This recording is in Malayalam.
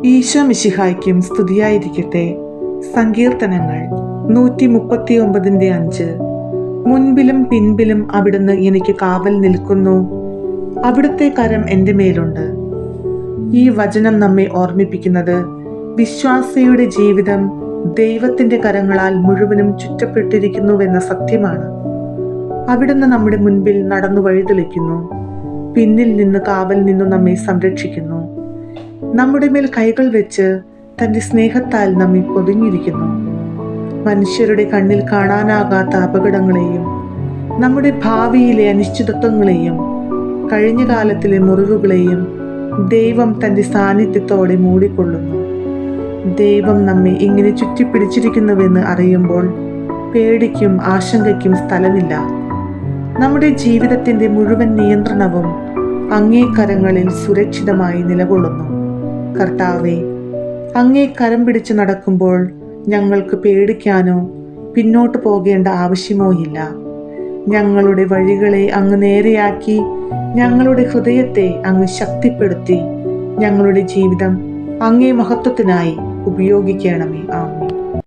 ഈശോ മിശിഹായ്ക്കും സ്തുതിയായിരിക്കട്ടെ. സങ്കീർത്തനങ്ങൾ 139:5. മുൻപിലും പിൻപിലും അവിടുന്ന് എനിക്ക് കാവൽ നിൽക്കുന്നു, അവിടുത്തെ കരം എൻ്റെ മേലുണ്ട്. ഈ വചനം നമ്മെ ഓർമ്മിപ്പിക്കുന്നത് വിശ്വാസിയുടെ ജീവിതം ദൈവത്തിൻ്റെ കരങ്ങളാൽ മുഴുവനും ചുറ്റപ്പെട്ടിരിക്കുന്നുവെന്ന സത്യമാണ്. അവിടുന്ന് നമ്മുടെ മുൻപിൽ നടന്നു വഴിതെളിക്കുന്നു, പിന്നിൽ നിന്ന് കാവൽ നിന്നു നമ്മെ സംരക്ഷിക്കുന്നു, നമ്മുടെ മേൽ കൈകൾ വെച്ച് തൻ്റെ സ്നേഹത്താൽ നമ്മെ പൊതിഞ്ഞിരിക്കുന്നു. മനുഷ്യരുടെ കണ്ണിൽ കാണാനാകാത്ത അപകടങ്ങളെയും നമ്മുടെ ഭാവിയിലെ അനിശ്ചിതത്വങ്ങളെയും കഴിഞ്ഞ കാലത്തിലെ മുറിവുകളെയും ദൈവം തൻ്റെ സാന്നിധ്യത്തോടെ മൂടിക്കൊള്ളുന്നു. ദൈവം നമ്മെ ഇങ്ങനെ ചുറ്റിപ്പിടിച്ചിരിക്കുന്നുവെന്ന് അറിയുമ്പോൾ പേടിക്കും ആശങ്കയ്ക്കും സ്ഥലമില്ല. നമ്മുടെ ജീവിതത്തിൻ്റെ മുഴുവൻ നിയന്ത്രണവും അങ്ങേ കരങ്ങളിൽ സുരക്ഷിതമായി നിലകൊള്ളുന്നു. കർത്താവേ, അങ്ങേ കരം പിടിച്ച് നടക്കുമ്പോൾ ഞങ്ങൾക്ക് പേടിക്കാനോ പിന്നോട്ട് പോകേണ്ട ആവശ്യമോ ഇല്ല. ഞങ്ങളുടെ വഴികളെ അങ്ങ് നേരെയാക്കി ഞങ്ങളുടെ ഹൃദയത്തെ അങ്ങ് ശക്തിപ്പെടുത്തി ഞങ്ങളുടെ ജീവിതം അങ്ങേ മഹത്വത്തിനായി ഉപയോഗിക്കണമേ. ആമേൻ.